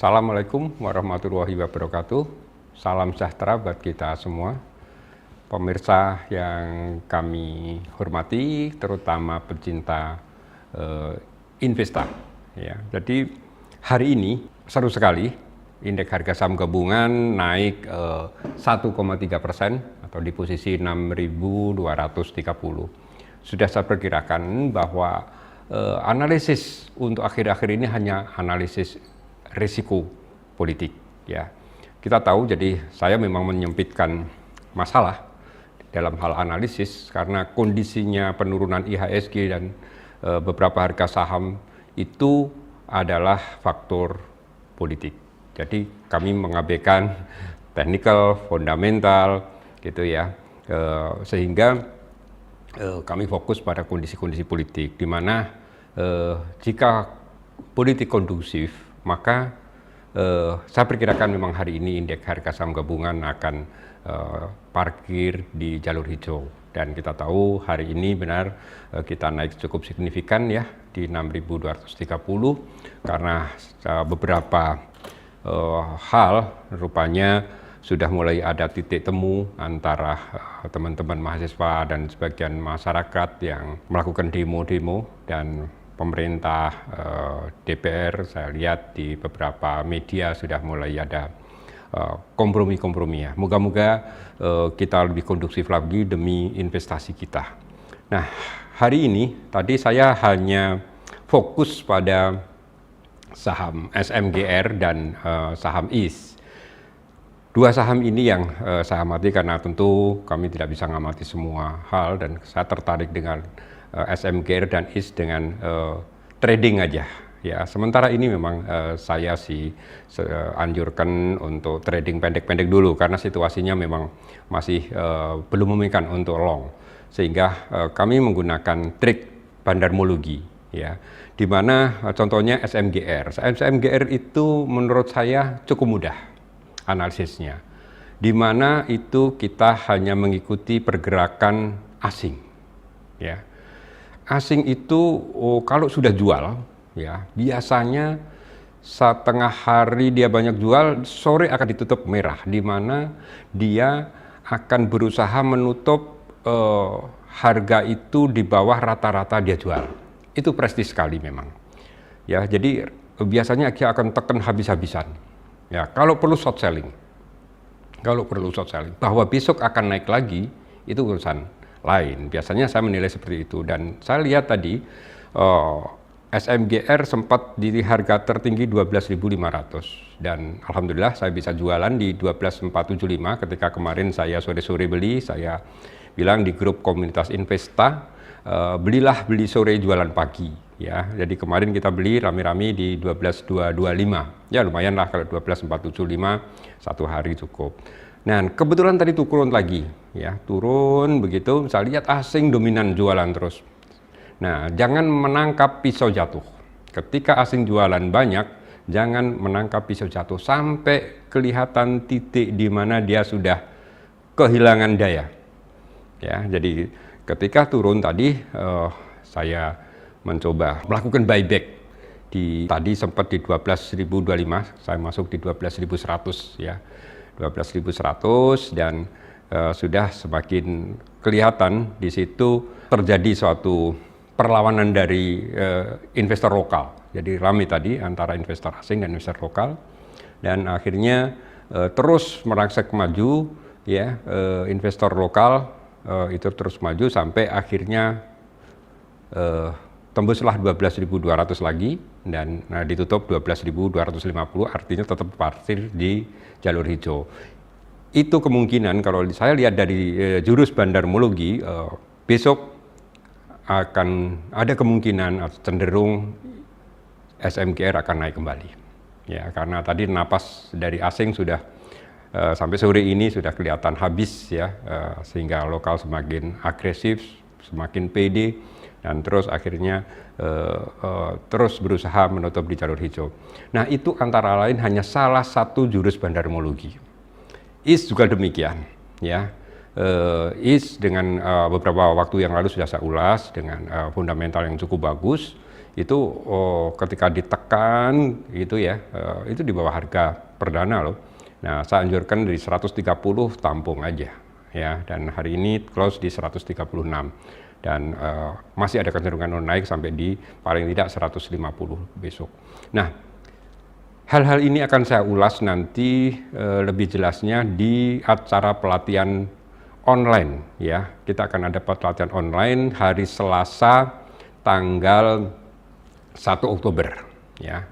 Assalamualaikum warahmatullahi wabarakatuh. Salam sejahtera buat kita semua. Pemirsa yang kami hormati, terutama pecinta investa. Ya, jadi hari ini seru sekali. Indeks harga saham gabungan naik 1,3% atau di posisi 6.230. Sudah saya perkirakan bahwa analisis untuk akhir-akhir ini hanya analisis risiko politik. Ya, kita tahu. Jadi saya memang menyempitkan masalah dalam hal analisis karena kondisinya penurunan IHSG dan beberapa harga saham itu adalah faktor politik. Jadi kami mengabaikan technical, fundamental, gitu ya, sehingga kami fokus pada kondisi-kondisi politik, di mana jika politik kondusif, maka saya perkirakan memang hari ini indeks harga saham gabungan akan parkir di jalur hijau. Dan kita tahu hari ini benar kita naik cukup signifikan ya di 6.230 karena beberapa hal rupanya sudah mulai ada titik temu antara teman-teman mahasiswa dan sebagian masyarakat yang melakukan demo-demo dan pemerintah, DPR. Saya lihat di beberapa media sudah mulai ada kompromi-kompromi ya. Moga-moga kita lebih kondusif lagi demi investasi kita. Nah, hari ini tadi saya hanya fokus pada saham SMGR dan saham IS. Dua saham ini yang saya amati karena tentu kami tidak bisa mengamati semua hal dan saya tertarik dengan SMGR dan IS dengan trading aja. Ya, sementara ini memang saya anjurkan untuk trading pendek-pendek dulu karena situasinya memang masih belum memungkinkan untuk long, sehingga kami menggunakan trik bandarmologi, ya, di mana contohnya SMGR. SMGR itu menurut saya cukup mudah analisisnya, di mana itu kita hanya mengikuti pergerakan asing, ya. Asing itu kalau sudah jual, ya biasanya setengah hari dia banyak jual, sore akan ditutup merah, di mana dia akan berusaha menutup harga itu di bawah rata-rata dia jual. Itu prestis sekali memang. Ya, jadi biasanya dia akan tekan habis-habisan. Ya, kalau perlu short selling. Kalau perlu short selling, bahwa besok akan naik lagi itu urusan lain. Biasanya saya menilai seperti itu dan saya lihat tadi SMGR sempat di harga tertinggi 12.500 dan alhamdulillah saya bisa jualan di 12.475 ketika kemarin saya sore-sore beli. Saya bilang di grup komunitas investa, beli sore jualan pagi ya. Jadi kemarin kita beli rame-rame di 12.225. Ya lumayan lah kalau 12.475 satu hari cukup. Nah, kebetulan tadi turun lagi ya, turun begitu saya lihat asing dominan jualan terus. Nah, jangan menangkap pisau jatuh. Ketika asing jualan banyak, jangan menangkap pisau jatuh sampai kelihatan titik di mana dia sudah kehilangan daya. Ya, jadi ketika turun tadi saya mencoba melakukan buyback tadi sempat di 12.025, saya masuk di 12.100 ya. 12.100 dan sudah semakin kelihatan di situ terjadi suatu perlawanan dari investor lokal. Jadi ramai tadi antara investor asing dan investor lokal dan akhirnya terus merangsek maju ya, investor lokal itu terus maju sampai akhirnya tembuslah 12.200 lagi dan ditutup 12.250, artinya tetap parkir di jalur hijau. Itu kemungkinan kalau saya lihat dari jurus bandarmologi besok akan ada kemungkinan cenderung SMGR akan naik kembali. Ya, karena tadi napas dari asing sudah sampai sore ini sudah kelihatan habis ya, sehingga lokal semakin agresif, semakin pede dan terus akhirnya terus berusaha menutup di jalur hijau. Nah, itu antara lain hanya salah satu jurus bandarmologi. IS juga demikian, ya. IS dengan beberapa waktu yang lalu sudah saya ulas dengan fundamental yang cukup bagus, itu ketika ditekan itu ya, itu di bawah harga perdana loh. Nah, saya anjurkan dari 130 tampung aja ya, dan hari ini close di 136 dan masih ada kecenderungan naik sampai di paling tidak 150 besok. Nah, hal-hal ini akan saya ulas nanti lebih jelasnya di acara pelatihan online ya. Kita akan ada pelatihan online hari Selasa tanggal 1 Oktober ya.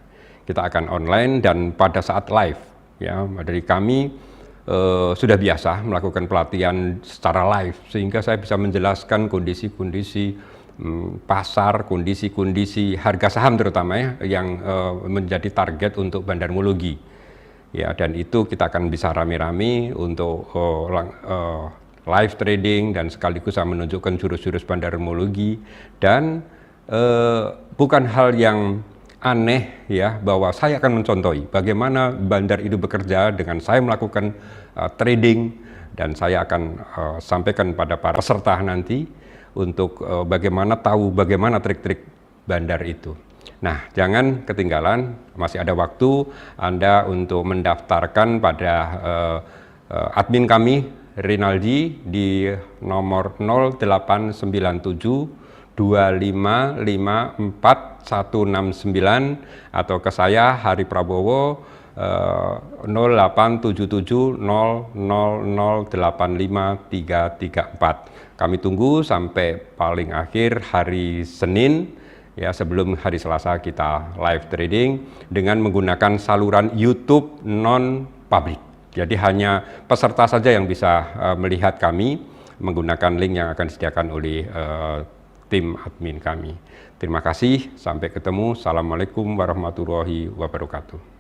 Kita akan online dan pada saat live ya, dari kami sudah biasa melakukan pelatihan secara live sehingga saya bisa menjelaskan kondisi-kondisi pasar, kondisi-kondisi harga saham terutama ya yang menjadi target untuk bandarmologi ya, dan itu kita akan bisa rame-rame untuk live trading dan sekaligus saya menunjukkan jurus-jurus bandarmologi dan bukan hal yang aneh ya, bahwa saya akan mencontohi bagaimana bandar itu bekerja dengan saya melakukan trading, dan saya akan sampaikan pada para peserta nanti untuk bagaimana trik-trik bandar itu. Nah, jangan ketinggalan, masih ada waktu Anda untuk mendaftarkan pada admin kami Rinaldi di nomor 0897 2554169 atau ke saya Hari Prabowo 087700085334. Kami tunggu sampai paling akhir hari Senin ya, sebelum hari Selasa kita live trading dengan menggunakan saluran YouTube non public. Jadi hanya peserta saja yang bisa melihat kami menggunakan link yang akan disediakan oleh tim admin kami. Terima kasih, sampai ketemu. Assalamualaikum warahmatullahi wabarakatuh.